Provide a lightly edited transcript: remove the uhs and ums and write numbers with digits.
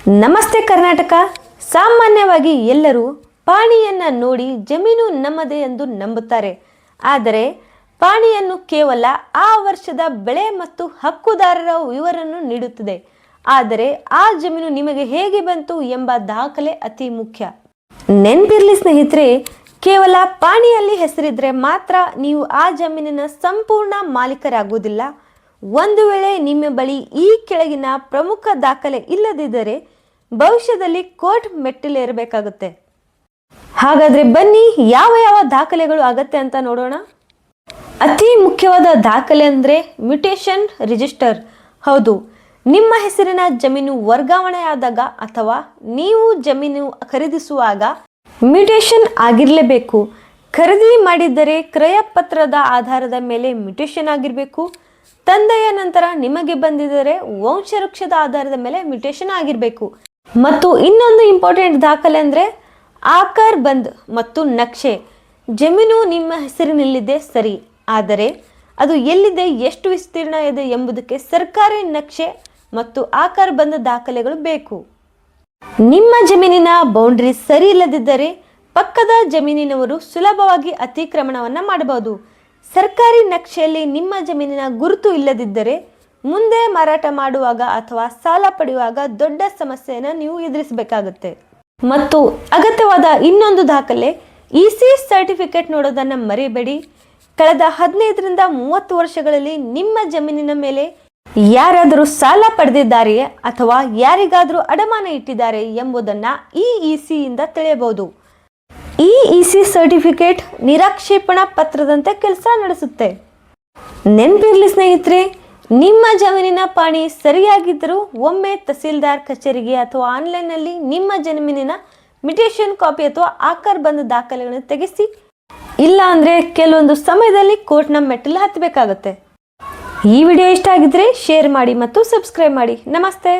ನಮಸ್ತೆ ಕರ್ನಾಟಕ. ಸಾಮಾನ್ಯವಾಗಿ ಎಲ್ಲರೂ ಪಾಣಿಯನ್ನು ನೋಡಿ ಜಮೀನು ನಮ್ಮದೇ ಎಂದು ನಂಬುತ್ತಾರೆ. ಆದರೆ ಪಾಣಿಯನ್ನು ಕೇವಲ ಆ ವರ್ಷದ ಬೆಳೆ ಮತ್ತು ಹಕ್ಕುದಾರರ ವಿವರವನ್ನು ನೀಡುತ್ತದೆ. ಆದರೆ ಆ ಜಮೀನು ನಿಮಗೆ ಹೇಗೆ ಬಂತು ಎಂಬ ದಾಖಲೆ ಅತಿ ಮುಖ್ಯ. ನೆನಪಿರಲಿ ಸ್ನೇಹಿತರೆ, ಕೇವಲ ಪಾಣಿಯಲ್ಲಿ ಹೆಸರಿದ್ರೆ ಮಾತ್ರ ನೀವು ಆ ಜಮೀನಿನ ಸಂಪೂರ್ಣ ಮಾಲೀಕರಾಗುವುದಿಲ್ಲ. ಒಂದು ವೇಳೆ ನಿಮ್ಮ ಬಳಿ ಈ ಕೆಳಗಿನ ಪ್ರಮುಖ ದಾಖಲೆ ಇಲ್ಲದಿದ್ದರೆ ಭವಿಷ್ಯದಲ್ಲಿ ಕೋರ್ಟ್ ಮೆಟ್ಟಿಲೇರಬೇಕಾಗುತ್ತೆ. ಹಾಗಾದ್ರೆ ಬನ್ನಿ, ಯಾವ ಯಾವ ದಾಖಲೆಗಳು ಆಗತ್ತೆ ಅಂತ ನೋಡೋಣ. ಅತಿ ಮುಖ್ಯವಾದ ದಾಖಲೆ ಅಂದರೆ ಮ್ಯೂಟೇಷನ್ ರಿಜಿಸ್ಟರ್. ಹೌದು, ನಿಮ್ಮ ಹೆಸರಿನ ಜಮೀನು ವರ್ಗಾವಣೆಯಾದಾಗ ಅಥವಾ ನೀವು ಜಮೀನು ಖರೀದಿಸುವಾಗ ಮ್ಯೂಟೇಷನ್ ಆಗಿರಲೇಬೇಕು. ಖರೀದಿ ಮಾಡಿದ್ದರೆ ಕ್ರಯ ಪತ್ರದ ಆಧಾರದ ಮೇಲೆ ಮ್ಯೂಟೇಷನ್ ಆಗಿರಬೇಕು. ತಂದೆಯ ನಂತರ ನಿಮಗೆ ಬಂದಿದ್ದರೆ ವಂಶವೃಕ್ಷದ ಆಧಾರದ ಮೇಲೆ ಮ್ಯೂಟೇಷನ್ ಆಗಿರಬೇಕು. ಮತ್ತು ಇನ್ನೊಂದು ಇಂಪಾರ್ಟೆಂಟ್ ದಾಖಲೆ ಅಂದರೆ ಆಕಾರ್ ಬಂದ್ ಮತ್ತು ನಕ್ಷೆ. ಜಮೀನು ನಿಮ್ಮ ಹೆಸರಿನಲ್ಲಿದೆ ಸರಿ, ಆದರೆ ಅದು ಎಲ್ಲಿದೆ, ಎಷ್ಟು ವಿಸ್ತೀರ್ಣ ಇದೆ ಎಂಬುದಕ್ಕೆ ಸರ್ಕಾರಿ ನಕ್ಷೆ ಮತ್ತು ಆಕಾರ್ ಬಂದ್ ದಾಖಲೆಗಳು ಬೇಕು. ನಿಮ್ಮ ಜಮೀನಿನ ಬೌಂಡ್ರಿ ಸರಿ ಇಲ್ಲದಿದ್ದರೆ ಪಕ್ಕದ ಜಮೀನಿನವರು ಸುಲಭವಾಗಿ ಅತಿಕ್ರಮಣವನ್ನು ಮಾಡಬಹುದು. ಸರ್ಕಾರಿ ನಕ್ಷೆಯಲ್ಲಿ ನಿಮ್ಮ ಜಮೀನಿನ ಗುರುತು ಇಲ್ಲದಿದ್ದರೆ ಮುಂದೆ ಮಾರಾಟ ಮಾಡುವಾಗ ಅಥವಾ ಸಾಲ ಪಡೆಯುವಾಗ ದೊಡ್ಡ ಸಮಸ್ಯೆಯನ್ನು ನೀವು ಎದುರಿಸಬೇಕಾಗುತ್ತೆ. ಮತ್ತು ಅಗತ್ಯವಾದ ಇನ್ನೊಂದು ದಾಖಲೆ ಇಸಿ ಸರ್ಟಿಫಿಕೇಟ್ ನೋಡೋದನ್ನು ಮರೆಯಬೇಡಿ. ಕಳೆದ 15ರಿಂದ 30 ವರ್ಷಗಳಲ್ಲಿ ನಿಮ್ಮ ಜಮೀನಿನ ಮೇಲೆ ಯಾರಾದರೂ ಸಾಲ ಪಡೆದಿದ್ದಾರೆಯೇ ಅಥವಾ ಯಾರಿಗಾದರೂ ಅಡಮಾನ ಇಟ್ಟಿದ್ದಾರೆ ಎಂಬುದನ್ನು ಈ ಇಸಿಯಿಂದ ತಿಳಿಯಬಹುದು. ಈ ಇಸಿ ಸರ್ಟಿಫಿಕೇಟ್ ನಿರಾಕ್ಷೇಪಣಾ ಪತ್ರದಂತೆ ಕೆಲಸ ನಡೆಸುತ್ತೆ. ನೆನಪಿರಲಿ ಸ್ನೇಹಿತರೆ, ನಿಮ್ಮ ಜಮೀನಿನ ಪಾಣಿ ಸರಿಯಾಗಿದ್ದರೂ ಒಮ್ಮೆ ತಹಸೀಲ್ದಾರ್ ಕಚೇರಿಗೆ ಅಥವಾ ಆನ್ಲೈನ್ನಲ್ಲಿ ನಿಮ್ಮ ಜಮೀನಿನ ಮ್ಯೂಟೇಷನ್ ಕಾಪಿ ಅಥವಾ ಆಕಾರ್ ಬಂದ ದಾಖಲೆಗಳನ್ನು ತೆಗೆಸಿ. ಇಲ್ಲ ಅಂದರೆ ಕೆಲವೊಂದು ಸಮಯದಲ್ಲಿ ಕೋರ್ಟ್ನ ಮೆಟ್ಟಿಲು ಹತ್ತಬೇಕಾಗುತ್ತೆ. ಈ ವಿಡಿಯೋ ಇಷ್ಟ ಆಗಿದ್ರೆ ಶೇರ್ ಮಾಡಿ ಮತ್ತು ಸಬ್ಸ್ಕ್ರೈಬ್ ಮಾಡಿ. ನಮಸ್ತೆ.